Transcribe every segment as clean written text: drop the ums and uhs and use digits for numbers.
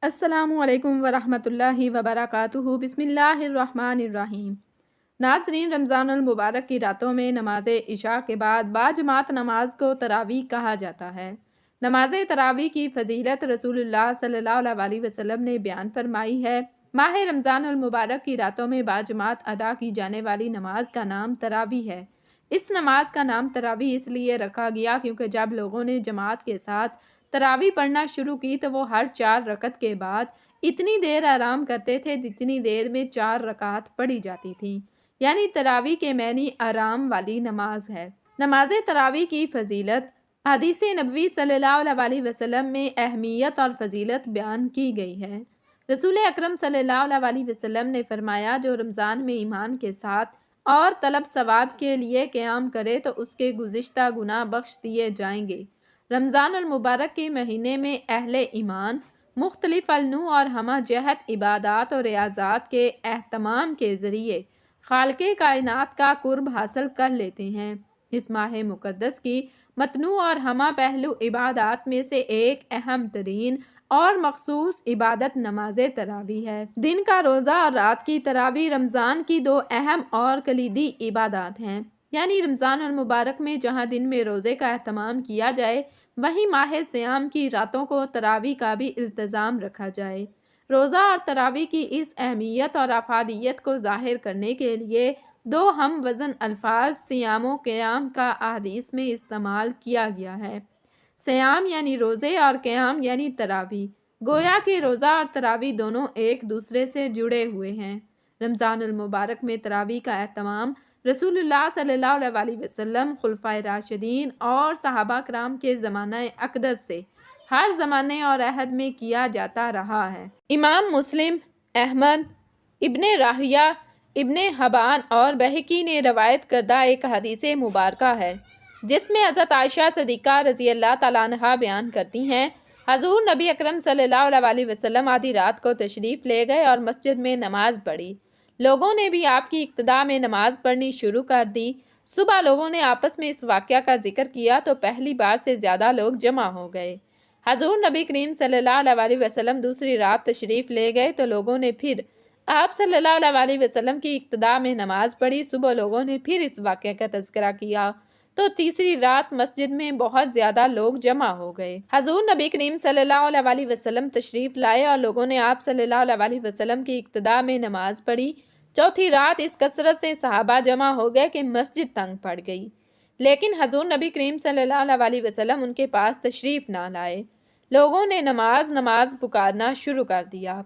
السلام علیکم ورحمۃ اللہ وبرکاتہ۔ بسم اللہ الرحمن الرحیم۔ ناظرین، رمضان المبارک کی راتوں میں نماز عشاء کے بعد باجماعت نماز کو تراویح کہا جاتا ہے۔ نماز تراویح کی فضیلت رسول اللہ صلی اللہ علیہ وسلم نے بیان فرمائی ہے۔ ماہ رمضان المبارک کی راتوں میں باجماعت ادا کی جانے والی نماز کا نام تراویح ہے۔ اس نماز کا نام تراویح اس لیے رکھا گیا کیونکہ جب لوگوں نے جماعت کے ساتھ تراویح پڑھنا شروع کی تو وہ ہر 4 رکعت کے بعد اتنی دیر آرام کرتے تھے جتنی دیر میں 4 رکعت پڑھی جاتی تھیں، یعنی تراویح کے معنی آرام والی نماز ہے۔ نماز تراویح کی فضیلت حدیث نبوی صلی اللہ علیہ وسلم میں اہمیت اور فضیلت بیان کی گئی ہے۔ رسول اکرم صلی اللہ علیہ وسلم نے فرمایا، جو رمضان میں ایمان کے ساتھ اور طلب ثواب کے لیے قیام کرے تو اس کے گزشتہ گناہ بخش دیے جائیں گے۔ رمضان المبارک کے مہینے میں اہل ایمان مختلف النوع اور ہمہ جہت عبادات اور ریاضات کے اہتمام کے ذریعے خالق کائنات کا قرب حاصل کر لیتے ہیں۔ اس ماہ مقدس کی متنوع اور ہمہ پہلو عبادات میں سے ایک اہم ترین اور مخصوص عبادت نماز تراویح ہے۔ دن کا روزہ اور رات کی تراویح رمضان کی 2 اہم اور کلیدی عبادات ہیں، یعنی رمضان المبارک میں جہاں دن میں روزے کا اہتمام کیا جائے وہیں ماہ سیام کی راتوں کو تراویح کا بھی التزام رکھا جائے۔ روزہ اور تراویح کی اس اہمیت اور افادیت کو ظاہر کرنے کے لیے 2 ہم وزن الفاظ سیام و قیام کا احادیث میں استعمال کیا گیا ہے۔ سیام یعنی روزے اور قیام یعنی تراویح، گویا کہ روزہ اور تراویح دونوں ایک دوسرے سے جڑے ہوئے ہیں۔ رمضان المبارک میں تراویح کا اہتمام رسول اللہ صلی اللہ علیہ وسلم، خلفائے راشدین اور صحابہ کرام کے زمانہ اقدس سے ہر زمانے اور عہد میں کیا جاتا رہا ہے۔ امام مسلم، احمد، ابن راہویہ، ابن حبان اور بہقی نے روایت کردہ ایک حدیث مبارکہ ہے جس میں حضرت عائشہ صدیقہ رضی اللہ تعالیٰ عنہا بیان کرتی ہیں، حضور نبی اکرم صلی اللہ علیہ وسلم آدھی رات کو تشریف لے گئے اور مسجد میں نماز پڑھی۔ لوگوں نے بھی آپ کی اقتداء میں نماز پڑھنی شروع کر دی۔ صبح لوگوں نے آپس میں اس واقعہ کا ذکر کیا تو پہلی بار سے زیادہ لوگ جمع ہو گئے۔ حضور نبی کریم صلی اللہ علیہ وسلم دوسری رات تشریف لے گئے تو لوگوں نے پھر آپ صلی اللہ علیہ وسلم کی اقتداء میں نماز پڑھی۔ صبح لوگوں نے پھر اس واقعہ کا تذکرہ کیا تو تیسری رات مسجد میں بہت زیادہ لوگ جمع ہو گئے۔ حضور نبی کریم صلی اللہ علیہ وسلم تشریف لائے اور لوگوں نے آپ صلی اللہ علیہ وسلم کی اقتداء میں نماز پڑھی۔ چوتھی رات اس کثرت سے صحابہ جمع ہو گئے کہ مسجد تنگ پڑ گئی، لیکن حضور نبی کریم صلی اللہ علیہ وسلم ان کے پاس تشریف نہ لائے۔ لوگوں نے نماز پکارنا شروع کر دیا۔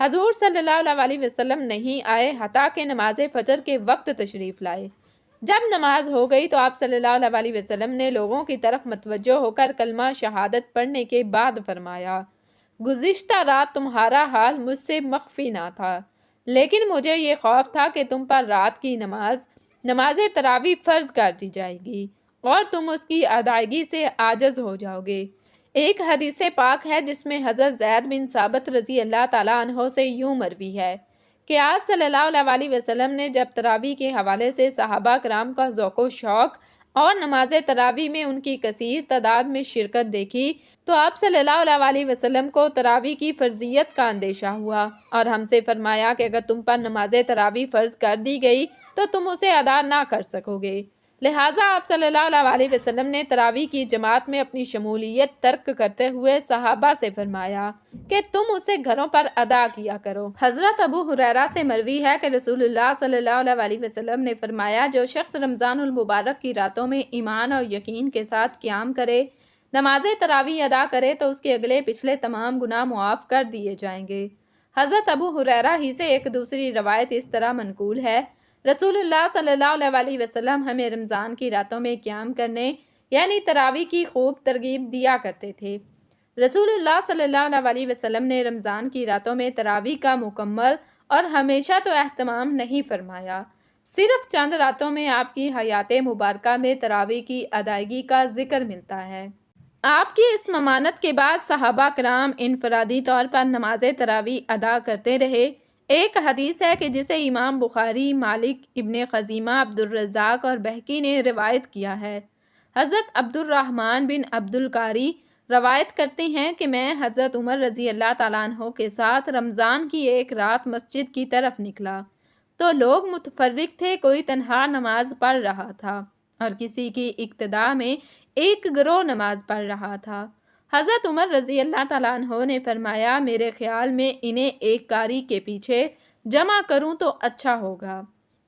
حضور صلی اللہ علیہ وسلم نہیں آئے حتیٰ کہ نماز فجر کے وقت تشریف لائے۔ جب نماز ہو گئی تو آپ صلی اللہ علیہ وسلم نے لوگوں کی طرف متوجہ ہو کر کلمہ شہادت پڑھنے کے بعد فرمایا، گزشتہ رات تمہارا حال مجھ سے مخفی نہ تھا، لیکن مجھے یہ خوف تھا کہ تم پر رات کی نماز تراویح فرض کر دی جائے گی اور تم اس کی ادائیگی سے عاجز ہو جاؤ گے۔ ایک حدیث پاک ہے جس میں حضرت زید بن ثابت رضی اللہ تعالیٰ عنہ سے یوں مروی ہے کہ آپ صلی اللہ علیہ وسلم نے جب تراویح کے حوالے سے صحابہ کرام کا ذوق و شوق اور نماز تراویح میں ان کی کثیر تعداد میں شرکت دیکھی تو آپ صلی اللہ علیہ وسلم کو تراویح کی فرضیت کا اندیشہ ہوا اور ہم سے فرمایا کہ اگر تم پر نماز تراویح فرض کر دی گئی تو تم اسے ادا نہ کر سکو گے، لہٰذا آپ صلی اللہ علیہ وسلم نے تراویح کی جماعت میں اپنی شمولیت ترک کرتے ہوئے صحابہ سے فرمایا کہ تم اسے گھروں پر ادا کیا کرو۔ حضرت ابو ہریرہ سے مروی ہے کہ رسول اللہ صلی اللہ علیہ وسلم نے فرمایا، جو شخص رمضان المبارک کی راتوں میں ایمان اور یقین کے ساتھ قیام کرے، نماز تراویح ادا کرے تو اس کے اگلے پچھلے تمام گناہ معاف کر دیے جائیں گے۔ حضرت ابو ہریرہ ہی سے ایک دوسری روایت اس طرح منقول ہے، رسول اللہ صلی اللہ علیہ وسلم ہمیں رمضان کی راتوں میں قیام کرنے یعنی تراویح کی خوب ترغیب دیا کرتے تھے۔ رسول اللہ صلی اللہ علیہ وسلم نے رمضان کی راتوں میں تراویح کا مکمل اور ہمیشہ تو اہتمام نہیں فرمایا، صرف چند راتوں میں آپ کی حیات مبارکہ میں تراویح کی ادائیگی کا ذکر ملتا ہے۔ آپ کی اس ممانت کے بعد صحابہ کرام انفرادی طور پر نماز تراویح ادا کرتے رہے۔ ایک حدیث ہے کہ جسے امام بخاری، مالک ابن خزیمہ، عبدالرزاق اور بہقی نے روایت کیا ہے۔ حضرت عبد الرحمن بن عبد القاری روایت کرتے ہیں کہ میں حضرت عمر رضی اللہ تعالیٰ عنہ کے ساتھ رمضان کی ایک رات مسجد کی طرف نکلا تو لوگ متفرق تھے، کوئی تنہا نماز پڑھ رہا تھا اور کسی کی اقتداء میں ایک گروہ نماز پڑھ رہا تھا۔ حضرت عمر رضی اللہ تعالیٰ عنہ نے فرمایا، میرے خیال میں انہیں ایک قاری کے پیچھے جمع کروں تو اچھا ہوگا۔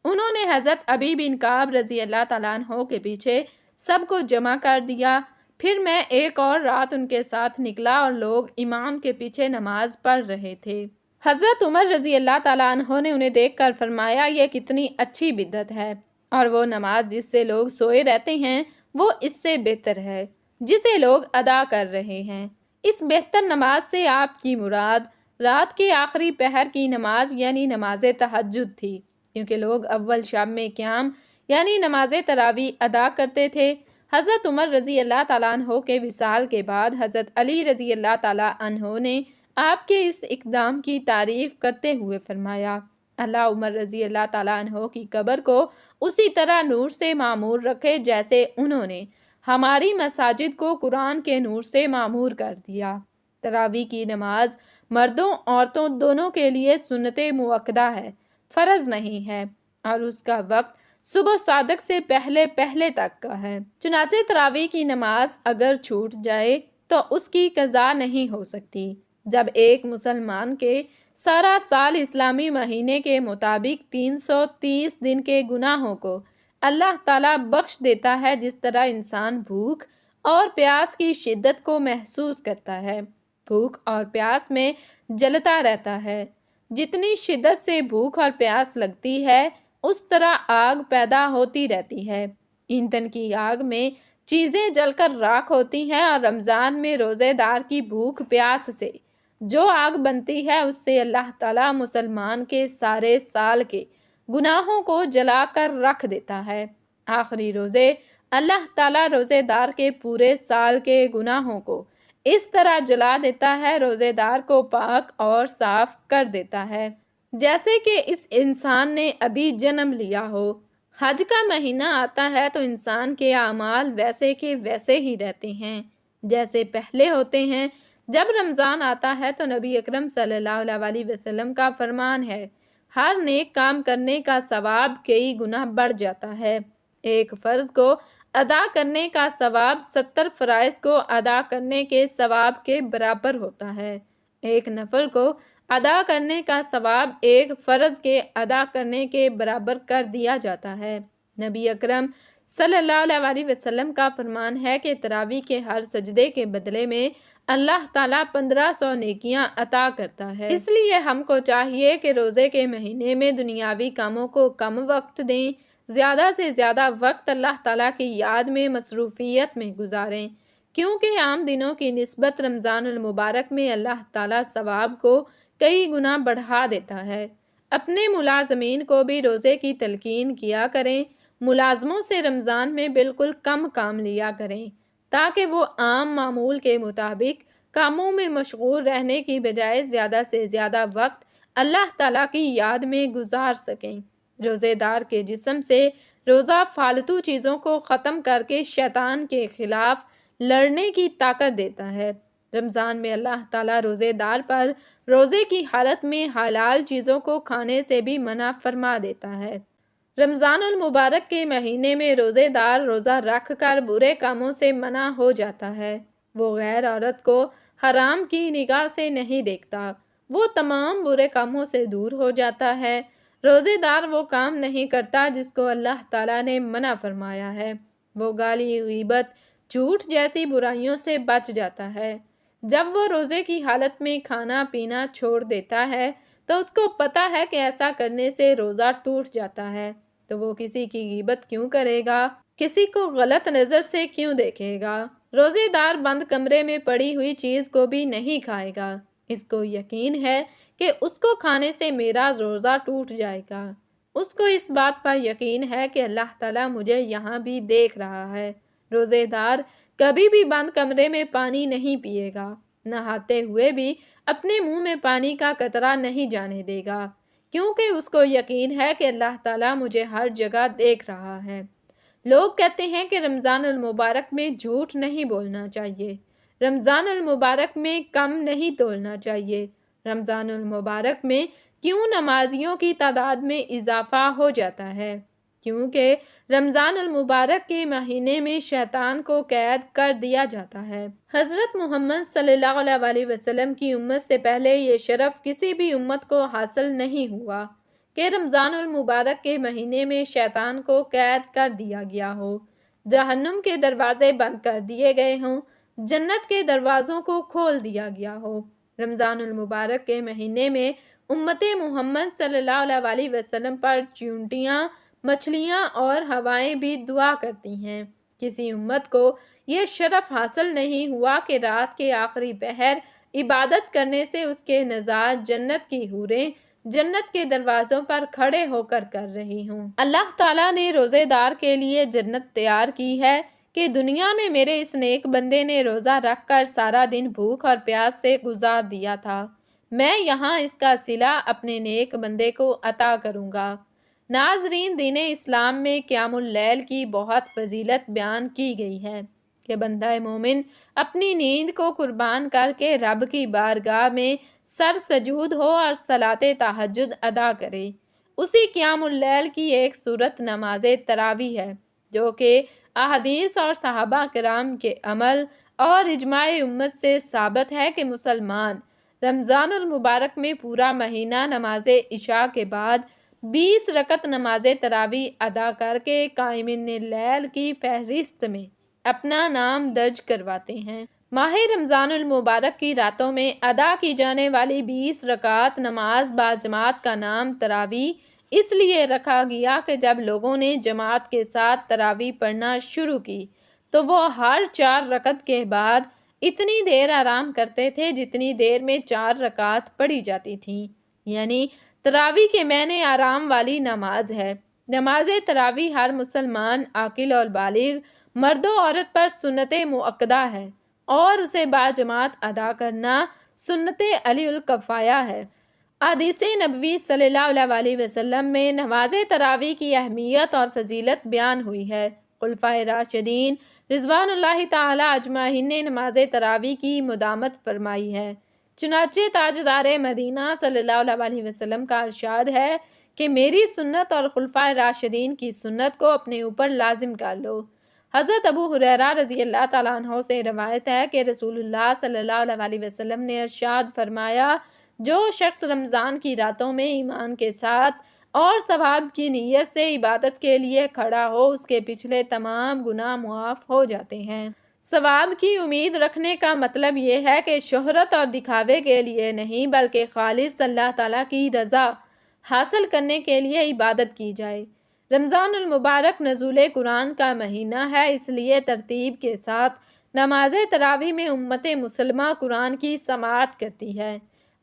انہوں نے حضرت ابی بن کعب رضی اللہ تعالیٰ عنہ کے پیچھے سب کو جمع کر دیا۔ پھر میں ایک اور رات ان کے ساتھ نکلا اور لوگ امام کے پیچھے نماز پڑھ رہے تھے۔ حضرت عمر رضی اللہ تعالیٰ عنہ نے انہیں دیکھ کر فرمایا، یہ کتنی اچھی بدعت ہے، اور وہ نماز جس سے لوگ سوئے رہتے ہیں وہ اس سے بہتر ہے جسے لوگ ادا کر رہے ہیں۔ اس بہتر نماز سے آپ کی مراد رات کے آخری پہر کی نماز یعنی نماز تہجد تھی، کیونکہ لوگ اول شب میں قیام یعنی نماز تراویح ادا کرتے تھے۔ حضرت عمر رضی اللہ تعالیٰ عنہ کے وصال کے بعد حضرت علی رضی اللہ تعالیٰ عنہ نے آپ کے اس اقدام کی تعریف کرتے ہوئے فرمایا، اللہ عمر رضی اللہ تعالیٰ عنہ کی قبر کو اسی طرح نور سے معمور رکھے جیسے انہوں نے ہماری مساجد کو قرآن کے نور سے معمور کر دیا۔ تراویح کی نماز مردوں عورتوں دونوں کے لیے سنت مؤکدہ ہے، فرض نہیں ہے، اور اس کا وقت صبح صادق سے پہلے تک کا ہے۔ چنانچہ تراویح کی نماز اگر چھوٹ جائے تو اس کی قضا نہیں ہو سکتی۔ جب ایک مسلمان کے سارا سال اسلامی مہینے کے مطابق 330 دن کے گناہوں کو اللہ تعالیٰ بخش دیتا ہے، جس طرح انسان بھوک اور پیاس کی شدت کو محسوس کرتا ہے، بھوک اور پیاس میں جلتا رہتا ہے، جتنی شدت سے بھوک اور پیاس لگتی ہے اس طرح آگ پیدا ہوتی رہتی ہے۔ ایندھن کی آگ میں چیزیں جل کر راکھ ہوتی ہیں، اور رمضان میں روزے دار کی بھوک پیاس سے جو آگ بنتی ہے اس سے اللہ تعالیٰ مسلمان کے سارے سال کے گناہوں کو جلا کر رکھ دیتا ہے۔ آخری روزے اللہ تعالیٰ روزے دار کے پورے سال کے گناہوں کو اس طرح جلا دیتا ہے، روزے دار کو پاک اور صاف کر دیتا ہے جیسے کہ اس انسان نے ابھی جنم لیا ہو۔ حج کا مہینہ آتا ہے تو انسان کے اعمال ویسے کے ویسے ہی رہتے ہیں جیسے پہلے ہوتے ہیں۔ جب رمضان آتا ہے تو نبی اکرم صلی اللہ علیہ وسلم کا فرمان ہے، ہر نیک کام کرنے کا ثواب کئی گنا بڑھ جاتا ہے۔ ایک فرض کو ادا کرنے کا ثواب 70 فرائض کو ادا کرنے کے ثواب کے برابر ہوتا ہے۔ ایک نفل کو ادا کرنے کا ثواب ایک فرض کے ادا کرنے کے برابر کر دیا جاتا ہے۔ نبی اکرم صلی اللہ علیہ وسلم کا فرمان ہے کہ تراویح کے ہر سجدے کے بدلے میں اللہ تعالیٰ 1500 نیکیاں عطا کرتا ہے۔ اس لیے ہم کو چاہیے کہ روزے کے مہینے میں دنیاوی کاموں کو کم وقت دیں، زیادہ سے زیادہ وقت اللہ تعالیٰ کی یاد میں مصروفیت میں گزاریں، کیونکہ عام دنوں کی نسبت رمضان المبارک میں اللہ تعالیٰ ثواب کو کئی گنا بڑھا دیتا ہے۔ اپنے ملازمین کو بھی روزے کی تلقین کیا کریں، ملازموں سے رمضان میں بالکل کم کام لیا کریں تاکہ وہ عام معمول کے مطابق کاموں میں مشغول رہنے کی بجائے زیادہ سے زیادہ وقت اللہ تعالیٰ کی یاد میں گزار سکیں۔ روزے دار کے جسم سے روزہ فالتو چیزوں کو ختم کر کے شیطان کے خلاف لڑنے کی طاقت دیتا ہے۔ رمضان میں اللہ تعالیٰ روزے دار پر روزے کی حالت میں حلال چیزوں کو کھانے سے بھی منع فرما دیتا ہے۔ رمضان المبارک کے مہینے میں روزے دار روزہ رکھ کر برے کاموں سے منع ہو جاتا ہے۔ وہ غیر عورت کو حرام کی نگاہ سے نہیں دیکھتا، وہ تمام برے کاموں سے دور ہو جاتا ہے۔ روزے دار وہ کام نہیں کرتا جس کو اللہ تعالیٰ نے منع فرمایا ہے، وہ گالی غیبت جھوٹ جیسی برائیوں سے بچ جاتا ہے۔ جب وہ روزے کی حالت میں کھانا پینا چھوڑ دیتا ہے تو اس کو پتہ ہے کہ ایسا کرنے سے روزہ ٹوٹ جاتا ہے، تو وہ کسی کی غیبت کیوں کرے گا، کسی کو غلط نظر سے کیوں دیکھے گا۔ روزے دار بند کمرے میں پڑی ہوئی چیز کو بھی نہیں کھائے گا، اس کو یقین ہے کہ اس کو کھانے سے میرا روزہ ٹوٹ جائے گا۔ اس کو اس بات پر یقین ہے کہ اللہ تعالیٰ مجھے یہاں بھی دیکھ رہا ہے۔ روزے دار کبھی بھی بند کمرے میں پانی نہیں پیے گا، نہاتے ہوئے بھی اپنے منہ میں پانی کا قطرہ نہیں جانے دے گا، کیونکہ اس کو یقین ہے کہ اللہ تعالیٰ مجھے ہر جگہ دیکھ رہا ہے۔ لوگ کہتے ہیں کہ رمضان المبارک میں جھوٹ نہیں بولنا چاہیے، رمضان المبارک میں کم نہیں تولنا چاہیے۔ رمضان المبارک میں کیوں نمازیوں کی تعداد میں اضافہ ہو جاتا ہے؟ کیونکہ رمضان المبارک کے مہینے میں شیطان کو قید کر دیا جاتا ہے۔ حضرت محمد صلی اللہ علیہ وسلم کی امت سے پہلے یہ شرف کسی بھی امت کو حاصل نہیں ہوا کہ رمضان المبارک کے مہینے میں شیطان کو قید کر دیا گیا ہو، جہنم کے دروازے بند کر دیے گئے ہوں، جنت کے دروازوں کو کھول دیا گیا ہو۔ رمضان المبارک کے مہینے میں امت محمد صلی اللہ علیہ وسلم پر چیونٹیاں، مچھلیاں اور ہوائیں بھی دعا کرتی ہیں۔ کسی امت کو یہ شرف حاصل نہیں ہوا کہ رات کے آخری پہر عبادت کرنے سے اس کے نظار جنت کی حوریں جنت کے دروازوں پر کھڑے ہو کر رہی ہوں۔ اللہ تعالیٰ نے روزے دار کے لیے جنت تیار کی ہے کہ دنیا میں میرے اس نیک بندے نے روزہ رکھ کر سارا دن بھوک اور پیاس سے گزار دیا تھا، میں یہاں اس کا صلہ اپنے نیک بندے کو عطا کروں گا۔ ناظرین، دین اسلام میں قیام اللیل کی بہت فضیلت بیان کی گئی ہے کہ بندہ مومن اپنی نیند کو قربان کر کے رب کی بارگاہ میں سر سجود ہو اور صلاۃ تہجد ادا کرے۔ اسی قیام اللیل کی ایک صورت نماز تراویح ہے، جو کہ احادیث اور صحابہ کرام کے عمل اور اجماع امت سے ثابت ہے کہ مسلمان رمضان المبارک میں پورا مہینہ نماز عشاء کے بعد 20 رکعت نماز تراویح ادا کر کے قائمین اللیل کی فہرست میں اپنا نام درج کرواتے ہیں۔ ماہ رمضان المبارک کی راتوں میں ادا کی جانے والی 20 رکعت نماز باجماعت کا نام تراویح اس لیے رکھا گیا کہ جب لوگوں نے جماعت کے ساتھ تراویح پڑھنا شروع کی تو وہ ہر 4 رکعت کے بعد اتنی دیر آرام کرتے تھے جتنی دیر میں 4 رکعت پڑھی جاتی تھیں، یعنی تراویح کے معنی آرام والی نماز ہے۔ نماز تراویح ہر مسلمان عاقل اور بالغ مرد و عورت پر سنت مؤکدہ ہے اور اسے باجماعت ادا کرنا سنت علی الکفایہ ہے۔ احادیث نبوی صلی اللہ علیہ وسلم میں نماز تراویح کی اہمیت اور فضیلت بیان ہوئی ہے۔ خلفائے راشدین رضوان اللہ تعالی اجمعین نے نماز تراویح کی مدامت فرمائی ہے۔ چنانچہ تاجدار مدینہ صلی اللہ علیہ وسلم کا ارشاد ہے کہ میری سنت اور خلفائے راشدین کی سنت کو اپنے اوپر لازم کر لو۔ حضرت ابو ہریرہ رضی اللہ تعالیٰ عنہ سے روایت ہے کہ رسول اللہ صلی اللہ علیہ وسلم نے ارشاد فرمایا، جو شخص رمضان کی راتوں میں ایمان کے ساتھ اور ثواب کی نیت سے عبادت کے لیے کھڑا ہو، اس کے پچھلے تمام گناہ معاف ہو جاتے ہیں۔ ثواب کی امید رکھنے کا مطلب یہ ہے کہ شہرت اور دکھاوے کے لیے نہیں بلکہ خالص اللہ تعالیٰ کی رضا حاصل کرنے کے لیے عبادت کی جائے۔ رمضان المبارک نزول قرآن کا مہینہ ہے، اس لیے ترتیب کے ساتھ نماز تراویح میں امت مسلمہ قرآن کی سماعت کرتی ہے۔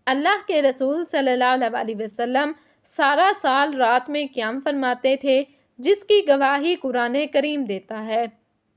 اللہ کے رسول صلی اللہ علیہ وسلم سارا سال رات میں قیام فرماتے تھے، جس کی گواہی قرآن کریم دیتا ہے۔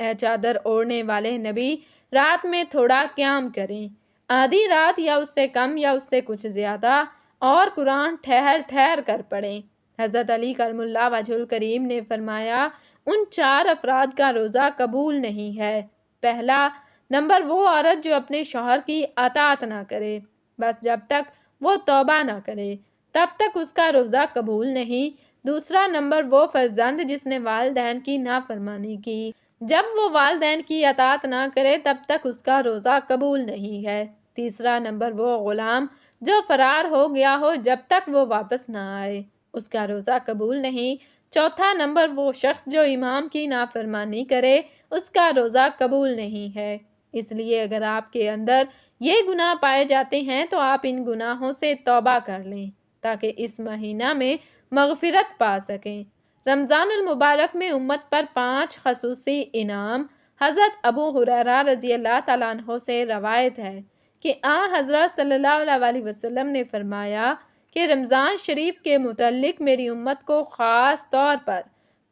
اے چادر اوڑھنے والے نبی، رات میں تھوڑا قیام کریں، آدھی رات یا اس سے کم یا اس سے کچھ زیادہ، اور قرآن ٹھہر ٹھہر کر پڑھیں۔ حضرت علی کرم اللہ وجہ الکریم نے فرمایا، ان 4 افراد کا روزہ قبول نہیں ہے۔ پہلا نمبر وہ عورت جو اپنے شوہر کی اطاعت نہ کرے، بس جب تک وہ توبہ نہ کرے تب تک اس کا روزہ قبول نہیں۔ دوسرا نمبر وہ فرزند جس نے والدین کی نافرمانی کی، جب وہ والدین کی اطاعت نہ کرے تب تک اس کا روزہ قبول نہیں ہے۔ تیسرا نمبر وہ غلام جو فرار ہو گیا ہو جب تک وہ واپس نہ آئے، اس کا روزہ قبول نہیں۔ چوتھا نمبر وہ شخص جو امام کی نافرمانی کرے، اس کا روزہ قبول نہیں ہے۔ اس لیے اگر آپ کے اندر یہ گناہ پائے جاتے ہیں تو آپ ان گناہوں سے توبہ کر لیں تاکہ اس مہینہ میں مغفرت پا سکیں۔ رمضان المبارک میں امت پر 5 خصوصی انعام۔ حضرت ابو ہریرہ رضی اللہ تعالیٰ عنہ سے روایت ہے کہ حضرت صلی اللہ علیہ وسلم نے فرمایا کہ رمضان شریف کے متعلق میری امت کو خاص طور پر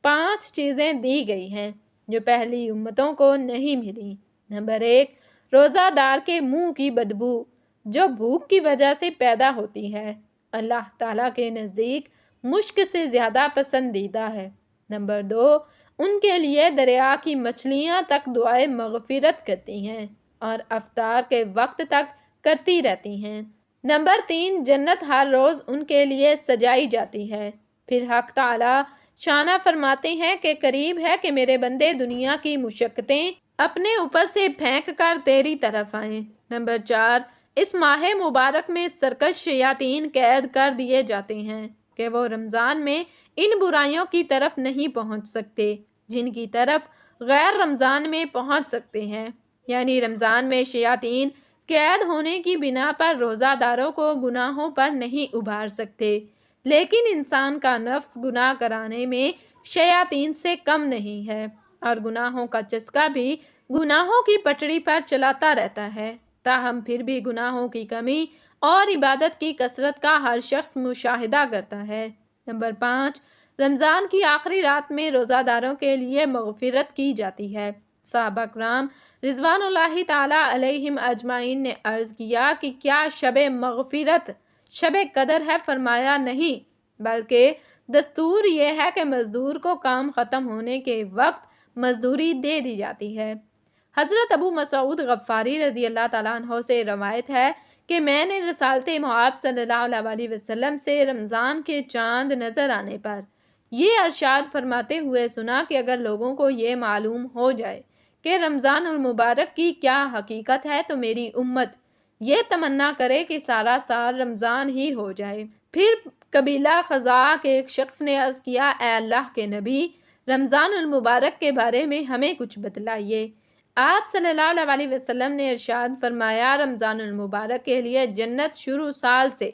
5 چیزیں دی گئی ہیں جو پہلی امتوں کو نہیں ملی۔ نمبر 1، روزہ دار کے منہ کی بدبو جو بھوک کی وجہ سے پیدا ہوتی ہے، اللہ تعالیٰ کے نزدیک مشک سے زیادہ پسندیدہ ہے۔ نمبر 2، ان کے لیے دریا کی مچھلیاں تک دعائے مغفرت کرتی ہیں۔ اور افطار کے وقت تک کرتی رہتی ہیں۔ نمبر 3، جنت ہر روز ان کے لیے سجائی جاتی ہے۔ پھر حق تعالی شانہ فرماتے ہیں کہ قریب ہے کہ میرے بندے دنیا کی مشقتیں اپنے اوپر سے پھینک کر تیری طرف آئیں۔ نمبر 4، اس ماہ مبارک میں سرکش شیاطین قید کر دیے جاتے ہیں کہ وہ رمضان میں ان برائیوں کی طرف نہیں پہنچ سکتے جن کی طرف غیر رمضان میں پہنچ سکتے ہیں۔ یعنی رمضان میں شیاطین قید ہونے کی بنا پر روزہ داروں کو گناہوں پر نہیں ابھار سکتے، لیکن انسان کا نفس گناہ کرانے میں شیاطین سے کم نہیں ہے اور گناہوں کا چسکا بھی گناہوں کی پٹڑی پر چلاتا رہتا ہے۔ تاہم پھر بھی گناہوں کی کمی اور عبادت کی کثرت کا ہر شخص مشاہدہ کرتا ہے۔ نمبر 5، رمضان کی آخری رات میں روزہ داروں کے لیے مغفرت کی جاتی ہے۔ صحابہ کرام رضوان اللہ تعالی علیہم اجمعین نے عرض کیا کہ کیا شب مغفرت شب قدر ہے؟ فرمایا نہیں، بلکہ دستور یہ ہے کہ مزدور کو کام ختم ہونے کے وقت مزدوری دے دی جاتی ہے۔ حضرت ابو مسعود غفاری رضی اللہ تعالیٰ عنہ سے روایت ہے کہ میں نے رسالت مآب صلی اللہ علیہ وسلم سے رمضان کے چاند نظر آنے پر یہ ارشاد فرماتے ہوئے سنا کہ اگر لوگوں کو یہ معلوم ہو جائے کہ رمضان المبارک کی کیا حقیقت ہے تو میری امت یہ تمنا کرے کہ سارا سال رمضان ہی ہو جائے۔ پھر قبیلہ خزاعہ کے ایک شخص نے عرض کیا، اے اللہ کے نبی، رمضان المبارک کے بارے میں ہمیں کچھ بتلائیے۔ آپ صلی اللہ علیہ وسلم نے ارشاد فرمایا، رمضان المبارک کے لیے جنت شروع سال سے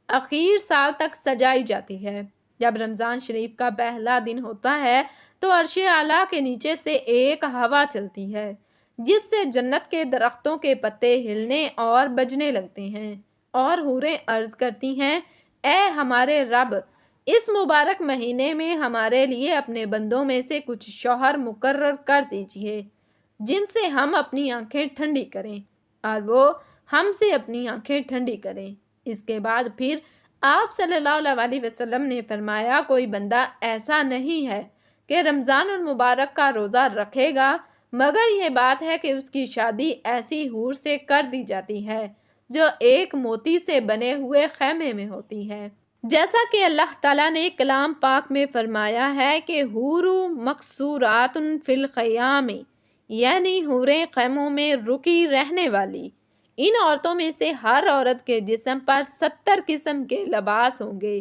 اخیر سال تک سجائی جاتی ہے۔ جب رمضان شریف کا پہلا دن ہوتا ہے تو عرش اعلیٰ کے نیچے سے ایک ہوا چلتی ہے جس سے جنت کے درختوں کے پتے ہلنے اور بجنے لگتے ہیں اور حوریں عرض کرتی ہیں، اے ہمارے رب، اس مبارک مہینے میں ہمارے لیے اپنے بندوں میں سے کچھ شوہر مقرر کر دیجیے جن سے ہم اپنی آنکھیں ٹھنڈی کریں اور وہ ہم سے اپنی آنکھیں ٹھنڈی کریں۔ اس کے بعد پھر آپ صلی اللہ علیہ وسلم نے فرمایا، کوئی بندہ ایسا نہیں ہے کہ رمضان المبارک کا روزہ رکھے گا مگر یہ بات ہے کہ اس کی شادی ایسی حور سے کر دی جاتی ہے جو ایک موتی سے بنے ہوئے خیمے میں ہوتی ہے، جیسا کہ اللہ تعالیٰ نے کلام پاک میں فرمایا ہے کہ حور مقصورات فی الخیام، یعنی حوریں خیموں میں رکی رہنے والی۔ ان عورتوں میں سے ہر عورت کے جسم پر 70 قسم کے لباس ہوں گے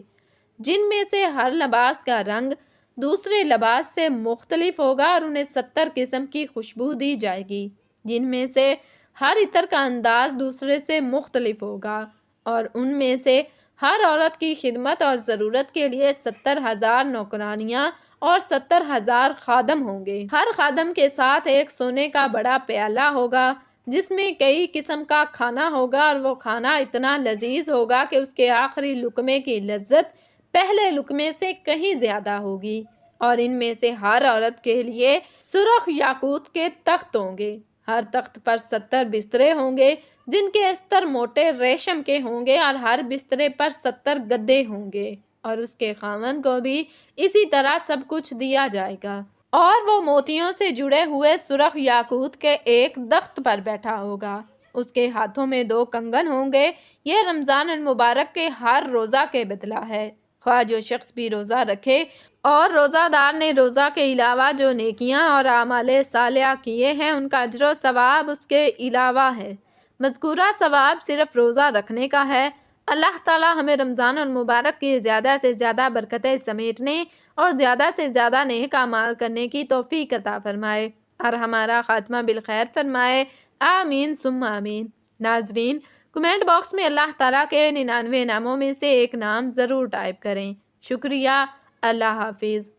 جن میں سے ہر لباس کا رنگ دوسرے لباس سے مختلف ہوگا اور انہیں 70 قسم کی خوشبو دی جائے گی جن میں سے ہر عطر کا انداز دوسرے سے مختلف ہوگا، اور ان میں سے ہر عورت کی خدمت اور ضرورت کے لیے 70,000 نوکرانیاں اور 70,000 خادم ہوں گے۔ ہر خادم کے ساتھ ایک سونے کا بڑا پیالہ ہوگا جس میں کئی قسم کا کھانا ہوگا اور وہ کھانا اتنا لذیذ ہوگا کہ اس کے آخری لقمے کی لذت پہلے لقمے سے کہیں زیادہ ہوگی، اور ان میں سے ہر عورت کے لیے سرخ یاقوت کے تخت ہوں گے۔ ہر تخت پر 70 بسترے ہوں گے جن کے استر موٹے ریشم کے ہوں گے اور ہر بسترے پر 70 گدے ہوں گے، اور اس کے خاوند کو بھی اسی طرح سب کچھ دیا جائے گا، اور وہ موتیوں سے جڑے ہوئے سرخ یاقوت کے ایک درخت پر بیٹھا ہوگا۔ اس کے ہاتھوں میں 2 کنگن ہوں گے۔ یہ رمضان المبارک کے ہر روزہ کے بدلہ ہے، خواہ جو شخص بھی روزہ رکھے اور روزہ دار نے روزہ کے علاوہ جو نیکیاں اور اعمال صالحہ کیے ہیں ان کا اجر و ثواب اس کے علاوہ ہے۔ مذکورہ ثواب صرف روزہ رکھنے کا ہے۔ اللہ تعالیٰ ہمیں رمضان المبارک کی زیادہ سے زیادہ برکتیں سمیٹنے اور زیادہ سے زیادہ نیک اعمال کرنے کی توفیق عطا فرمائے اور ہمارا خاتمہ بالخیر فرمائے، آمین ثم آمین۔ ناظرین، کمنٹ باکس میں اللہ تعالیٰ کے 99 ناموں میں سے ایک نام ضرور ٹائپ کریں۔ شکریہ، اللہ حافظ۔